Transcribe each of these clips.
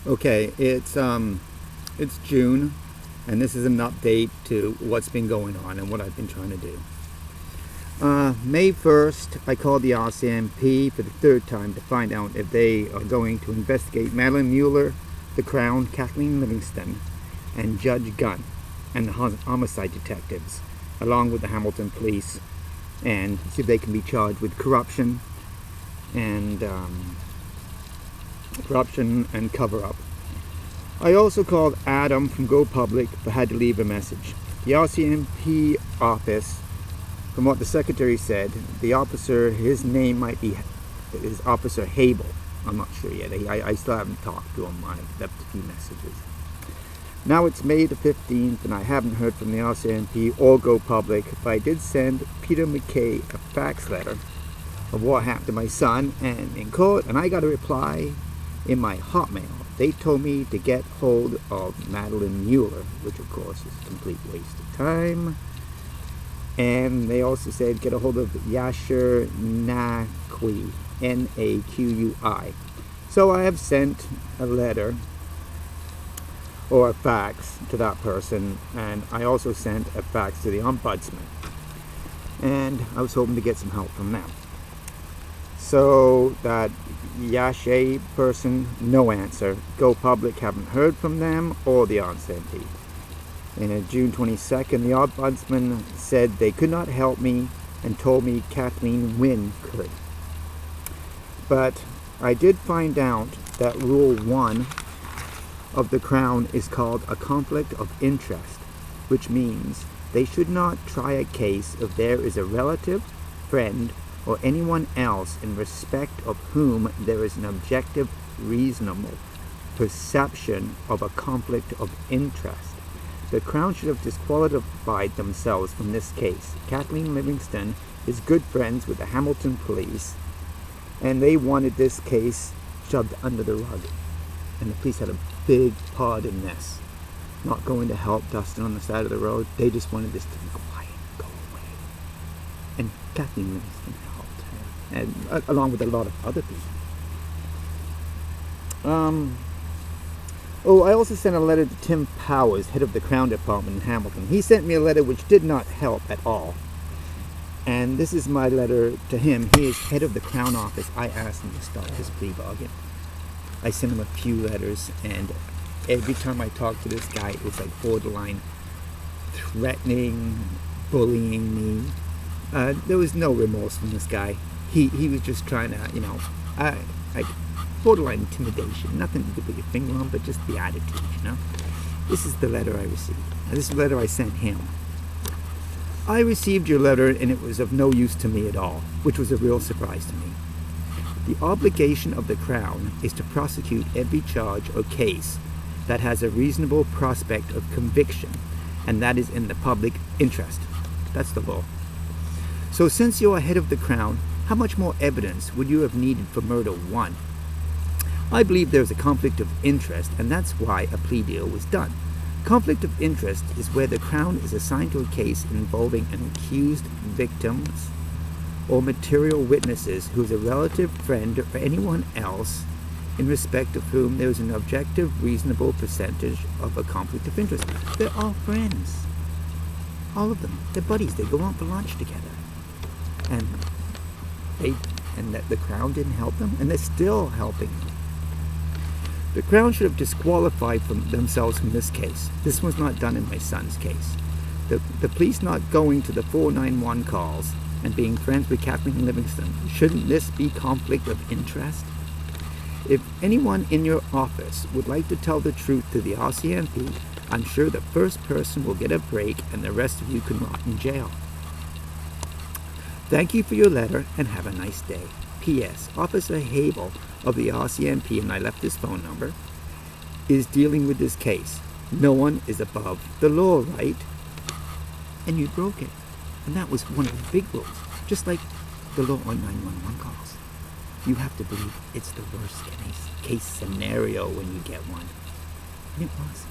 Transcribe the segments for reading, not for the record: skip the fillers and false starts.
Okay, it's June, and this is an update to what's been going on and what I've been trying to do. May 1st, I called the RCMP for the third time to find out if they are going to investigate Madeline Mueller, the Crown, Kathleen Livingston, and Judge Gunn, and the homicide detectives, along with the Hamilton police, and see if they can be charged with corruption and cover-up. I also called Adam from Go Public, but had to leave a message. The RCMP office, from what the secretary said, the officer, his name might be is Officer Hable. I'm not sure yet. I still haven't talked to him. I've left a few messages. Now it's May the 15th, and I haven't heard from the RCMP or Go Public, but I did send Peter McKay a fax letter of what happened to my son and in court, and I got a reply in my Hotmail. They told me to get hold of Madeline Mueller, which of course is a complete waste of time. And they also said get a hold of Yashir Naqui, Naqui. So I have sent a letter or a fax to that person, and I also sent a fax to the ombudsman. And I was hoping to get some help from them. So that Yashe person, no answer. Go Public, haven't heard from them or the RCMP. And on June 22nd, the ombudsman said they could not help me and told me Kathleen Wynne could. But I did find out that Rule 1 of the Crown is called a conflict of interest, which means they should not try a case if there is a relative, friend, or anyone else in respect of whom there is an objective, reasonable perception of a conflict of interest. The Crown should have disqualified themselves from this case. Kathleen Livingston is good friends with the Hamilton police, and they wanted this case shoved under the rug. And the police had a big part in this. Not going to help Dustin on the side of the road. They just wanted this to be quiet, go away. And Kathleen Livingston helped her, and along with a lot of other people. I also sent a letter to Tim Powers, head of the Crown Department in Hamilton. He sent me a letter which did not help at all. And this is my letter to him. He is head of the Crown Office. I asked him to stop his plea bargain. I sent him a few letters, and every time I talked to this guy, it was like borderline threatening, bullying me. There was no remorse from this guy. He was just trying to, borderline intimidation. Nothing to put your finger on, but just the attitude, This is the letter I received. This is the letter I sent him. I received your letter, and it was of no use to me at all, which was a real surprise to me. The obligation of the Crown is to prosecute every charge or case that has a reasonable prospect of conviction, and that is in the public interest. That's the law. So since you are head of the Crown, how much more evidence would you have needed for murder 1? I believe there is a conflict of interest, and that's why a plea deal was done. Conflict of interest is where the Crown is assigned to a case involving an accused victim or material witnesses who is a relative, friend, or anyone else in respect of whom there is an objective, reasonable percentage of a conflict of interest. They're all friends. All of them. They're buddies. They go out for lunch together. And the Crown didn't help them, and they're still helping them. The Crown should have disqualified themselves from this case. This was not done in my son's case. The police not going to the 491 calls and being friends with Kathleen Livingston, shouldn't this be conflict of interest? If anyone in your office would like to tell the truth to the RCMP, I'm sure the first person will get a break and the rest of you can rot in jail. Thank you for your letter and have a nice day. P.S. Officer Hable of the RCMP, and I left his phone number, is dealing with this case. No one is above the law, right? And you broke it. And that was one of the big rules. Just like the law on 911 calls. You have to believe it's the worst case scenario when you get one. And it was.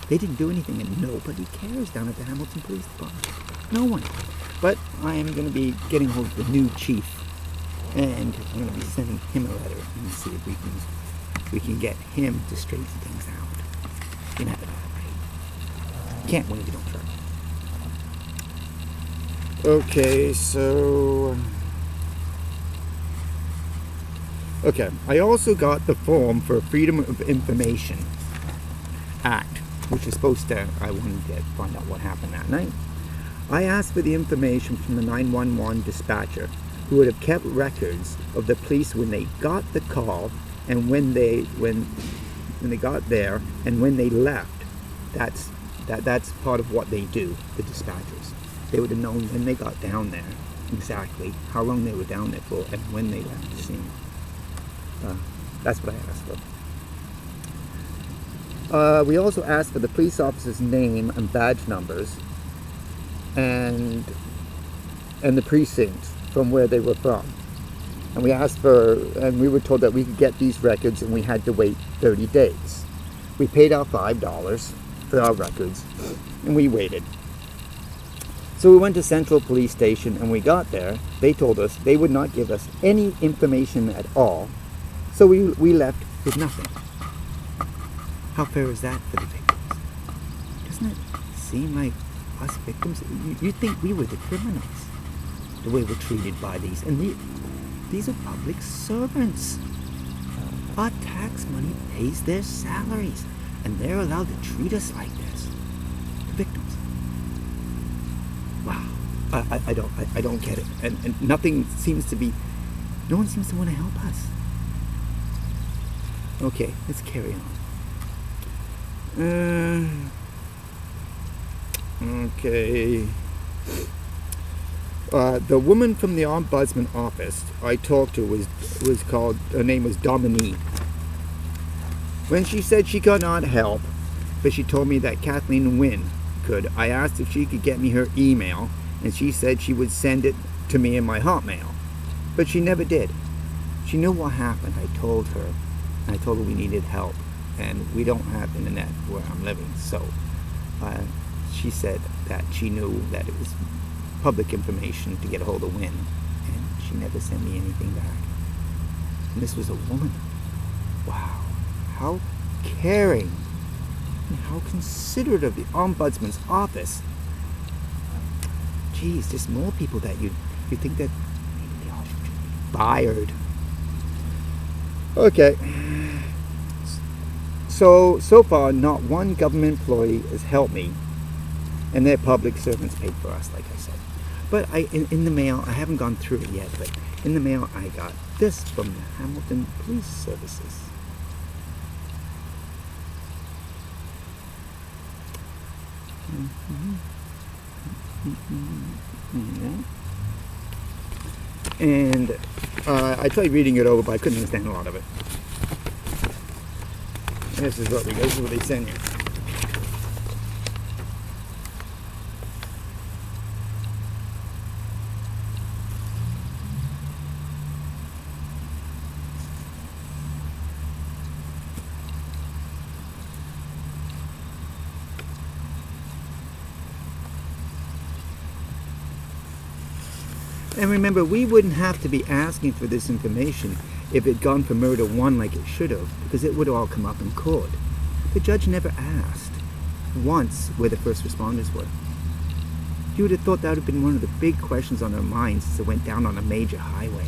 They didn't do anything, and nobody cares down at the Hamilton Police Department. No one. But I am going to be getting hold of the new chief, and I'm going to be sending him a letter and see if we can we can get him to straighten things out. You know, right? Can't win if you don't try. Okay, so... Okay, I also got the form for Freedom of Information Act, which is supposed to, I wanted to find out what happened that night. I asked for the information from the 911 dispatcher, who would have kept records of the police when they got the call and when they got there and when they left. That's part of what they do, the dispatchers. They would have known when they got down there, exactly how long they were down there for, and when they left the scene. That's what I asked for. We also asked for the police officer's name and badge numbers, and the precincts from where they were from. And we were told that we could get these records, and we had to wait 30 days. We paid our $5 for our records, and we waited. So we went to Central Police Station, and we got there. They told us they would not give us any information at all. So we left with nothing. How fair is that for the victims? Doesn't it seem like us victims, you think we were the criminals, the way we're treated by these. And these are public servants. Our tax money pays their salaries, and they're allowed to treat us like this. The victims. Wow. I don't get it. And nothing seems to be, no one seems to want to help us. Okay, let's carry on. Okay. The woman from the Ombudsman office I talked to was called, her name was Dominique. When she said she could not help, but she told me that Kathleen Wynne could, I asked if she could get me her email, and she said she would send it to me in my Hotmail. But she never did. She knew what happened. I told her we needed help, and we don't have internet where I'm living, so she said that she knew that it was public information to get a hold of Wynne, and she never sent me anything back. And this was a woman. Wow, how caring and how considerate of the Ombudsman's office. Geez, just more people that you think that maybe they all should be fired. Okay. So far, not one government employee has helped me, and their public servants paid for us, like I said. But in the mail, I haven't gone through it yet, but in the mail I got this from the Hamilton Police Services. And I tried reading it over, but I couldn't understand a lot of it. And this is what they send you. And remember, we wouldn't have to be asking for this information if it had gone for murder one like it should have, because it would all come up in court. The judge never asked once where the first responders were. You would have thought that would have been one of the big questions on her minds as it went down on a major highway.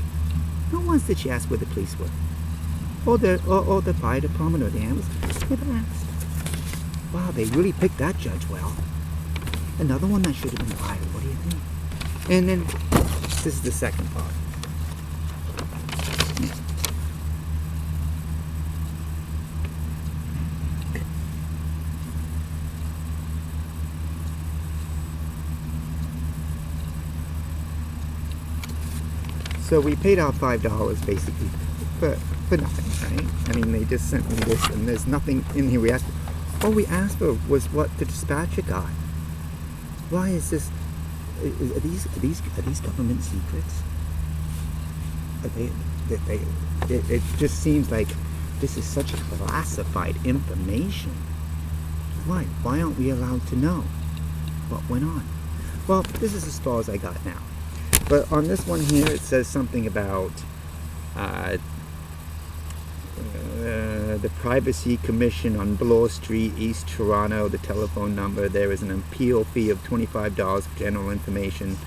Not once did she ask where the police were, or the fire department, or the ambulance. Never asked. Wow, they really picked that judge well. Another one that should have been fired. What do you think? And then this is the second part. So we paid our $5 basically for nothing, right? I mean, they just sent me this, and there's nothing in here we asked for. All we asked for was what the dispatcher got. Why is this? Are these government secrets? It just seems like this is such classified information. Why aren't we allowed to know what went on? Well, this is as far as I got now. But on this one here, it says something about the Privacy Commission on Bloor Street, East Toronto, the telephone number. There is an appeal fee of $25 for general information.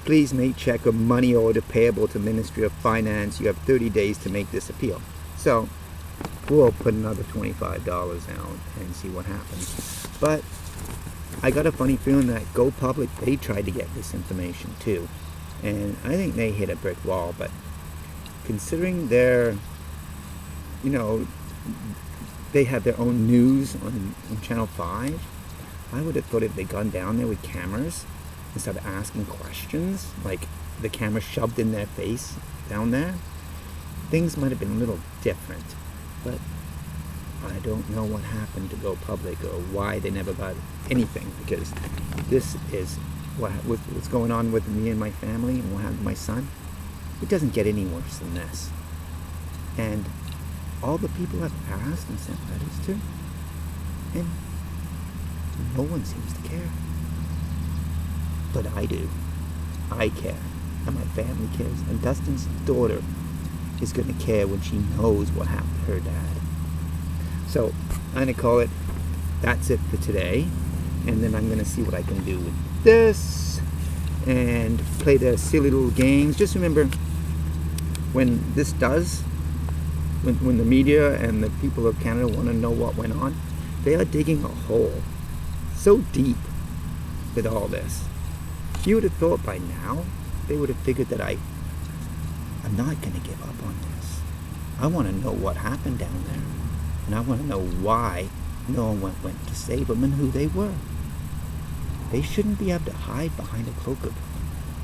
Please make check or money order payable to Ministry of Finance. You have 30 days to make this appeal. So we'll put another $25 out and see what happens. But I got a funny feeling that Go Public, they tried to get this information too. And I think they hit a brick wall. But considering their, they have their own news on Channel 5, I would have thought if they'd gone down there with cameras and started asking questions, like the camera shoved in their face down there, things might have been a little different. But I don't know what happened to Go Public or why they never got anything, because this is what's going on with me and my family and what happened to my son. It doesn't get any worse than this. And all the people I've asked and sent letters to, and no one seems to care. But I do. I care. And my family cares. And Dustin's daughter is going to care when she knows what happened to her dad. So I'm going to call it, that's it for today. And then I'm going to see what I can do with this and play the silly little games. Just remember, when this does, when the media and the people of Canada want to know what went on, they are digging a hole so deep with all this. You would have thought by now they would have figured that I'm not going to give up on this. I want to know what happened down there, and I want to know why no one went to save them and who they were. They shouldn't be able to hide behind a cloak of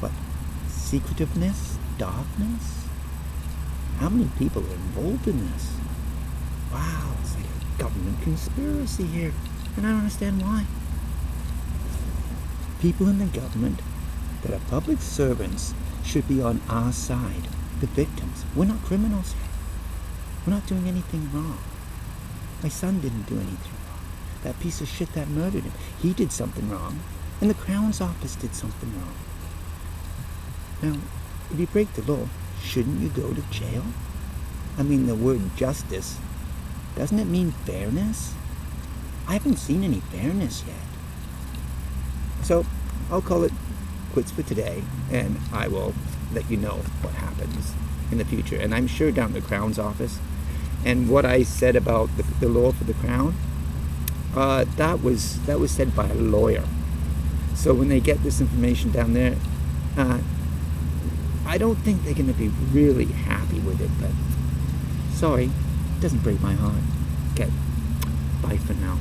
what? Secretiveness? Darkness? How many people are involved in this? Wow, it's like a government conspiracy here, and I don't understand why. People in the government that are public servants should be on our side, the victims. We're not criminals here. We're not doing anything wrong. My son didn't do anything wrong. That piece of shit that murdered him, he did something wrong, and the Crown's office did something wrong. Now, if you break the law, shouldn't you go to jail? I mean, the word justice, doesn't it mean fairness? I haven't seen any fairness yet. So I'll call it quits for today, and I will let you know what happens in the future. And I'm sure down at the Crown's office, and what I said about the law for the Crown, that was said by a lawyer. So when they get this information down there, I don't think they're going to be really happy with it, but sorry, it doesn't break my heart. Okay, bye for now.